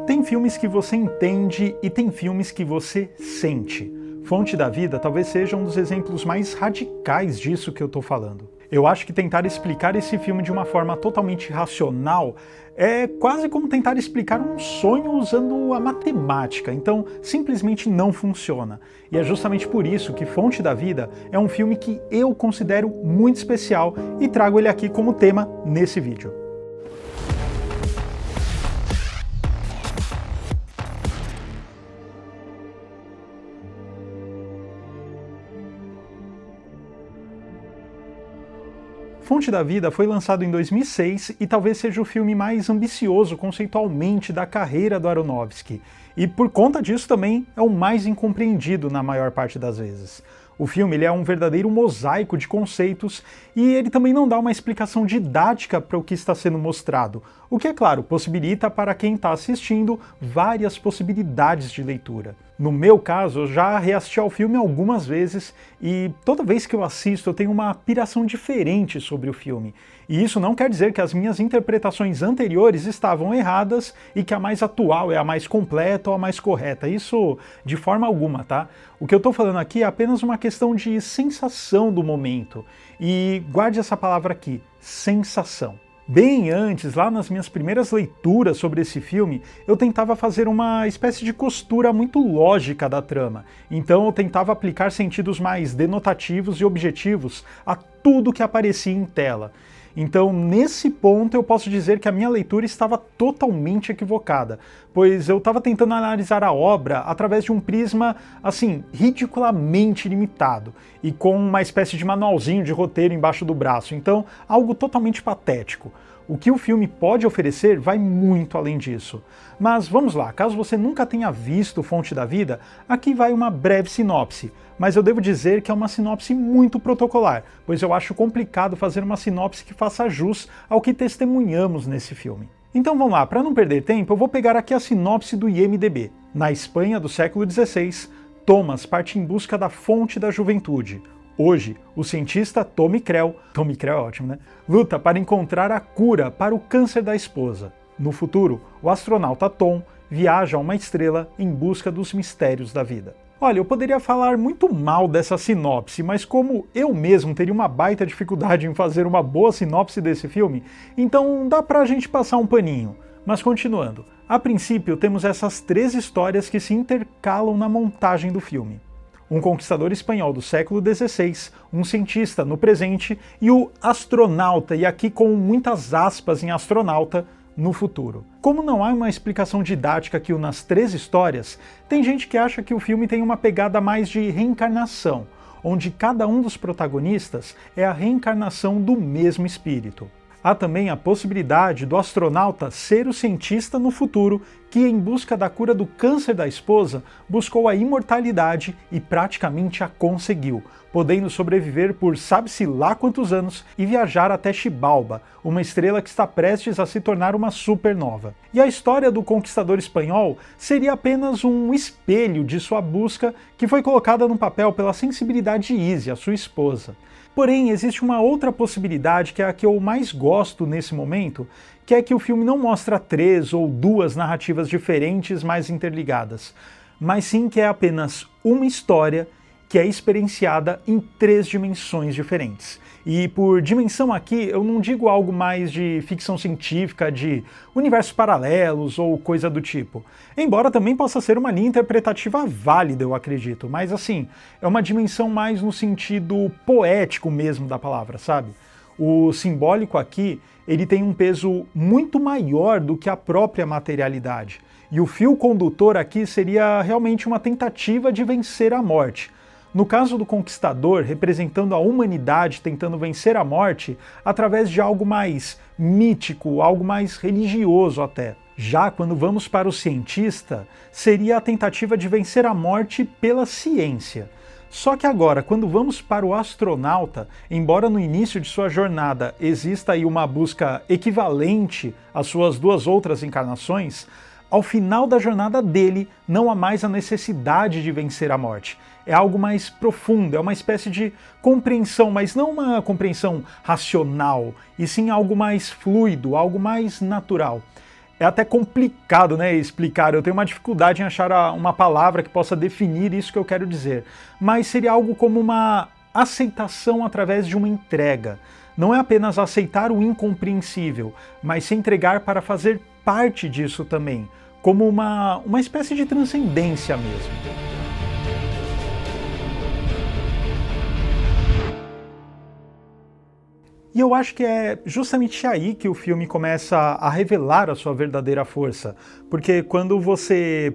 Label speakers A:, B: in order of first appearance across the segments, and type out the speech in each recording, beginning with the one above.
A: Tem filmes que você entende e tem filmes que você sente. Fonte da Vida talvez seja um dos exemplos mais radicais disso que eu tô falando. Eu acho que tentar explicar esse filme de uma forma totalmente racional é quase como tentar explicar um sonho usando a matemática, então simplesmente não funciona. E é justamente por isso que Fonte da Vida é um filme que eu considero muito especial e trago ele aqui como tema nesse vídeo. Fonte da Vida foi lançado em 2006 e talvez seja o filme mais ambicioso conceitualmente da carreira do Aronofsky. E por conta disso também é o mais incompreendido na maior parte das vezes. O filme ele é um verdadeiro mosaico de conceitos e ele também não dá uma explicação didática para o que está sendo mostrado, o que, é claro, possibilita para quem está assistindo várias possibilidades de leitura. No meu caso, eu já reassisti ao filme algumas vezes e toda vez que eu assisto eu tenho uma piração diferente sobre o filme. E isso não quer dizer que as minhas interpretações anteriores estavam erradas e que a mais atual é a mais completa ou a mais correta. Isso de forma alguma, tá? O que eu tô falando aqui é apenas uma questão de sensação do momento. E guarde essa palavra aqui, sensação. Bem antes, lá nas minhas primeiras leituras sobre esse filme, eu tentava fazer uma espécie de costura muito lógica da trama. Então eu tentava aplicar sentidos mais denotativos e objetivos a tudo que aparecia em tela. Então, nesse ponto, eu posso dizer que a minha leitura estava totalmente equivocada, pois eu estava tentando analisar a obra através de um prisma, assim, ridiculamente limitado, e com uma espécie de manualzinho de roteiro embaixo do braço, então, algo totalmente patético. O que o filme pode oferecer vai muito além disso. Mas vamos lá, caso você nunca tenha visto Fonte da Vida, aqui vai uma breve sinopse. Mas eu devo dizer que é uma sinopse muito protocolar, pois eu acho complicado fazer uma sinopse que faça jus ao que testemunhamos nesse filme. Então vamos lá, para não perder tempo, eu vou pegar aqui a sinopse do IMDb. Na Espanha do século XVI, Thomas parte em busca da fonte da juventude. Hoje, o cientista Tommy Krell é ótimo, né? Luta para encontrar a cura para o câncer da esposa. No futuro, o astronauta Tom viaja a uma estrela em busca dos mistérios da vida. Olha, eu poderia falar muito mal dessa sinopse, mas como eu mesmo teria uma baita dificuldade em fazer uma boa sinopse desse filme, então dá pra gente passar um paninho. Mas continuando, a princípio temos essas três histórias que se intercalam na montagem do filme. Um conquistador espanhol do século XVI, um cientista no presente e o astronauta, e aqui com muitas aspas em astronauta, no futuro. Como não há uma explicação didática aqui nas três histórias, tem gente que acha que o filme tem uma pegada mais de reencarnação, onde cada um dos protagonistas é a reencarnação do mesmo espírito. Há também a possibilidade do astronauta ser o cientista no futuro que, em busca da cura do câncer da esposa, buscou a imortalidade e praticamente a conseguiu, podendo sobreviver por sabe-se lá quantos anos e viajar até Xibalba, uma estrela que está prestes a se tornar uma supernova. E a história do conquistador espanhol seria apenas um espelho de sua busca que foi colocada no papel pela sensibilidade de Izzy, a sua esposa. Porém, existe uma outra possibilidade que é a que eu mais gosto nesse momento, que é que o filme não mostra três ou duas narrativas diferentes, mas interligadas, mas sim que é apenas uma história que é experienciada em três dimensões diferentes. E por dimensão aqui, eu não digo algo mais de ficção científica, de universos paralelos ou coisa do tipo. Embora também possa ser uma linha interpretativa válida, eu acredito, mas assim, é uma dimensão mais no sentido poético mesmo da palavra, sabe? O simbólico aqui, ele tem um peso muito maior do que a própria materialidade. E o fio condutor aqui seria realmente uma tentativa de vencer a morte. No caso do conquistador, representando a humanidade tentando vencer a morte através de algo mais mítico, algo mais religioso até. Já quando vamos para o cientista, seria a tentativa de vencer a morte pela ciência. Só que agora, quando vamos para o astronauta, embora no início de sua jornada exista aí uma busca equivalente às suas duas outras encarnações, ao final da jornada dele não há mais a necessidade de vencer a morte. É algo mais profundo, é uma espécie de compreensão, mas não uma compreensão racional, e sim algo mais fluido, algo mais natural. É até complicado, né, explicar, eu tenho uma dificuldade em achar uma palavra que possa definir isso que eu quero dizer, mas seria algo como uma aceitação através de uma entrega. Não é apenas aceitar o incompreensível, mas se entregar para fazer parte disso também, como uma espécie de transcendência mesmo. E eu acho que é justamente aí que o filme começa a revelar a sua verdadeira força. Porque quando você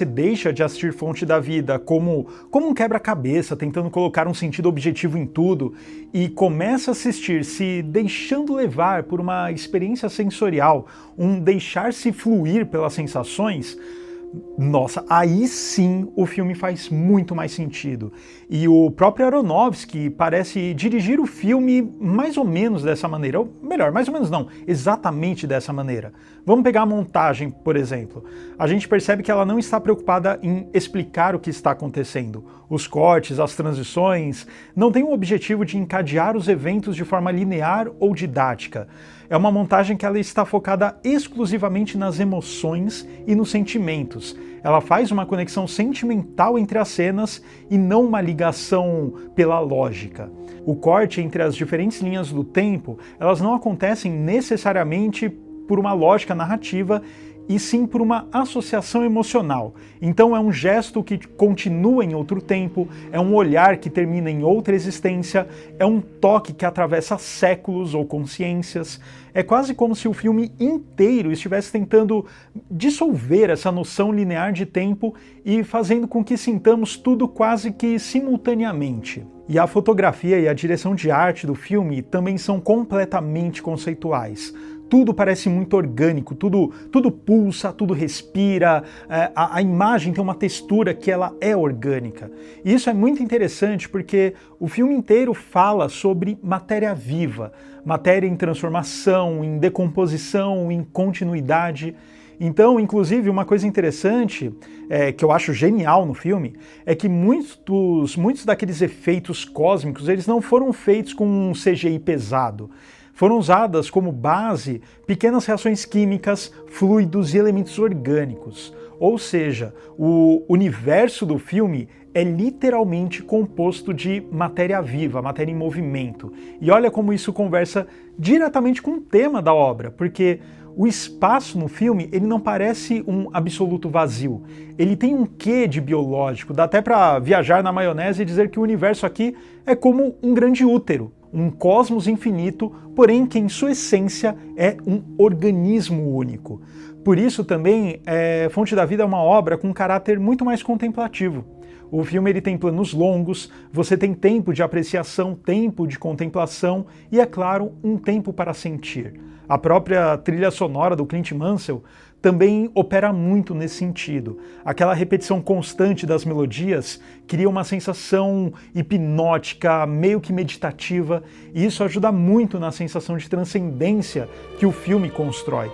A: deixa de assistir Fonte da Vida como um quebra-cabeça, tentando colocar um sentido objetivo em tudo, e começa a assistir se deixando levar por uma experiência sensorial, um deixar-se fluir pelas sensações, nossa, aí sim o filme faz muito mais sentido. E o próprio Aronofsky parece dirigir o filme mais ou menos dessa maneira. Ou melhor, mais ou menos não, exatamente dessa maneira. Vamos pegar a montagem, por exemplo. A gente percebe que ela não está preocupada em explicar o que está acontecendo. Os cortes, as transições, não têm o objetivo de encadear os eventos de forma linear ou didática. É uma montagem que ela está focada exclusivamente nas emoções e nos sentimentos. Ela faz uma conexão sentimental entre as cenas e não uma ligação pela lógica. O corte entre as diferentes linhas do tempo, elas não acontecem necessariamente por uma lógica narrativa, e sim por uma associação emocional. Então é um gesto que continua em outro tempo, é um olhar que termina em outra existência, é um toque que atravessa séculos ou consciências. É quase como se o filme inteiro estivesse tentando dissolver essa noção linear de tempo e fazendo com que sintamos tudo quase que simultaneamente. E a fotografia e a direção de arte do filme também são completamente conceituais. Tudo parece muito orgânico, tudo pulsa, tudo respira, a imagem tem uma textura que ela é orgânica. E isso é muito interessante porque o filme inteiro fala sobre matéria viva, matéria em transformação, em decomposição, em continuidade. Então, inclusive, uma coisa interessante, que eu acho genial no filme, é que muitos daqueles efeitos cósmicos, eles não foram feitos com um CGI pesado. Foram usadas como base pequenas reações químicas, fluidos e elementos orgânicos. Ou seja, o universo do filme é literalmente composto de matéria viva, matéria em movimento. E olha como isso conversa diretamente com o tema da obra, porque o espaço no filme, ele não parece um absoluto vazio. Ele tem um quê de biológico, dá até para viajar na maionese e dizer que o universo aqui é como um grande útero, um cosmos infinito, porém que em sua essência é um organismo único. Por isso também, Fonte da Vida é uma obra com um caráter muito mais contemplativo. O filme ele tem planos longos, você tem tempo de apreciação, tempo de contemplação e, é claro, um tempo para sentir. A própria trilha sonora do Clint Mansell também opera muito nesse sentido. Aquela repetição constante das melodias cria uma sensação hipnótica, meio que meditativa, e isso ajuda muito na sensação de transcendência que o filme constrói.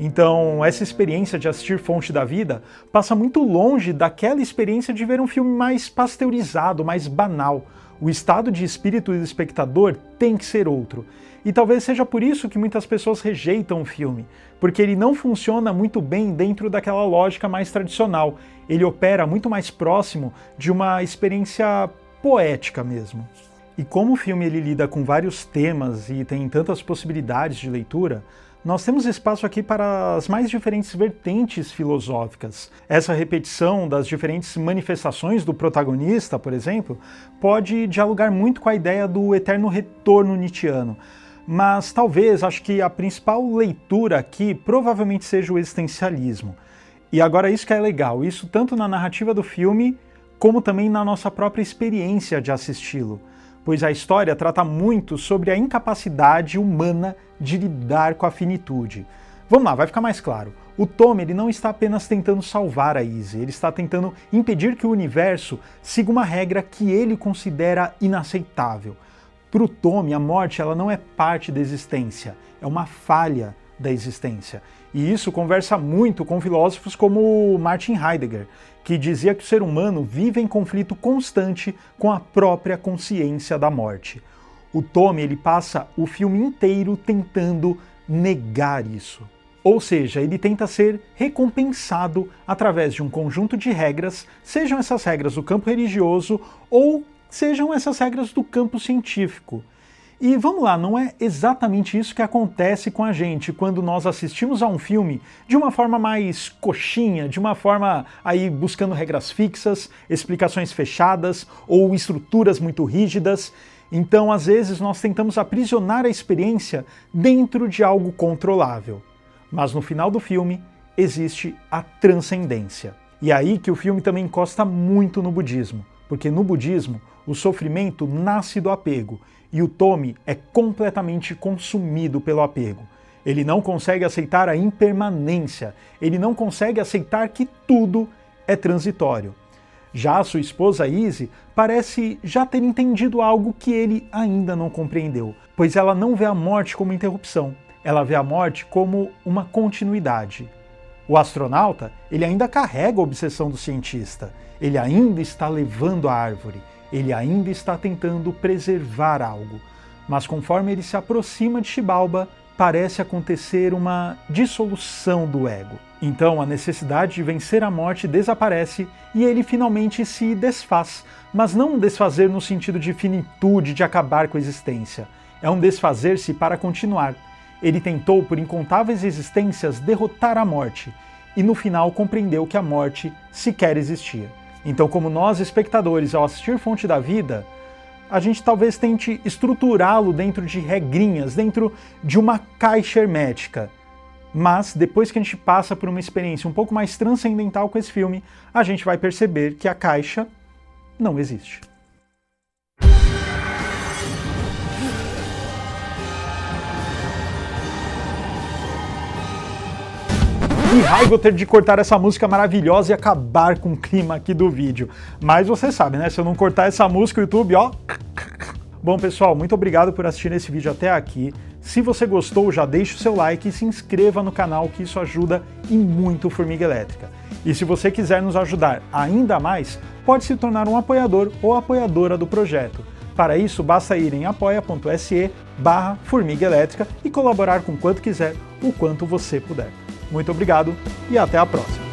A: Então, essa experiência de assistir Fonte da Vida passa muito longe daquela experiência de ver um filme mais pasteurizado, mais banal. O estado de espírito do espectador tem que ser outro. E talvez seja por isso que muitas pessoas rejeitam o filme, porque ele não funciona muito bem dentro daquela lógica mais tradicional. Ele opera muito mais próximo de uma experiência poética mesmo. E como o filme ele lida com vários temas e tem tantas possibilidades de leitura, nós temos espaço aqui para as mais diferentes vertentes filosóficas. Essa repetição das diferentes manifestações do protagonista, por exemplo, pode dialogar muito com a ideia do eterno retorno nietzschiano. Mas talvez, acho que a principal leitura aqui provavelmente seja o existencialismo. E agora isso que é legal, isso tanto na narrativa do filme, como também na nossa própria experiência de assisti-lo. Pois a história trata muito sobre a incapacidade humana de lidar com a finitude. Vamos lá, vai ficar mais claro. O Tommy ele não está apenas tentando salvar a Izzy, ele está tentando impedir que o universo siga uma regra que ele considera inaceitável. Para o Tommy, a morte ela não é parte da existência, é uma falha da existência. E isso conversa muito com filósofos como Martin Heidegger, que dizia que o ser humano vive em conflito constante com a própria consciência da morte. O Tommy ele passa o filme inteiro tentando negar isso. Ou seja, ele tenta ser recompensado através de um conjunto de regras, sejam essas regras do campo religioso ou sejam essas regras do campo científico. E vamos lá, não é exatamente isso que acontece com a gente quando nós assistimos a um filme de uma forma mais coxinha, de uma forma aí buscando regras fixas, explicações fechadas ou estruturas muito rígidas. Então, às vezes, nós tentamos aprisionar a experiência dentro de algo controlável. Mas no final do filme existe a transcendência. E é aí que o filme também encosta muito no budismo, porque no budismo o sofrimento nasce do apego e o Tommy é completamente consumido pelo apego. Ele não consegue aceitar a impermanência, ele não consegue aceitar que tudo é transitório. Já a sua esposa Izzy parece já ter entendido algo que ele ainda não compreendeu, pois ela não vê a morte como interrupção, ela vê a morte como uma continuidade. O astronauta, ele ainda carrega a obsessão do cientista, ele ainda está levando a árvore, ele ainda está tentando preservar algo, mas conforme ele se aproxima de Xibalba, parece acontecer uma dissolução do ego. Então a necessidade de vencer a morte desaparece e ele finalmente se desfaz, mas não um desfazer no sentido de finitude, de acabar com a existência. É um desfazer-se para continuar. Ele tentou por incontáveis existências derrotar a morte e no final compreendeu que a morte sequer existia. Então, como nós, espectadores, ao assistir Fonte da Vida, a gente talvez tente estruturá-lo dentro de regrinhas, dentro de uma caixa hermética. Mas, depois que a gente passa por uma experiência um pouco mais transcendental com esse filme, a gente vai perceber que a caixa não existe. Que raiva eu ter de cortar essa música maravilhosa e acabar com o clima aqui do vídeo. Mas você sabe, né? Se eu não cortar essa música, o YouTube, ó... Bom, pessoal, muito obrigado por assistir esse vídeo até aqui. Se você gostou, já deixa o seu like e se inscreva no canal, que isso ajuda e muito o Formiga Elétrica. E se você quiser nos ajudar ainda mais, pode se tornar um apoiador ou apoiadora do projeto. Para isso, basta ir em apoia.se/Formiga Elétrica e colaborar com quanto quiser, o quanto você puder. Muito obrigado e até a próxima!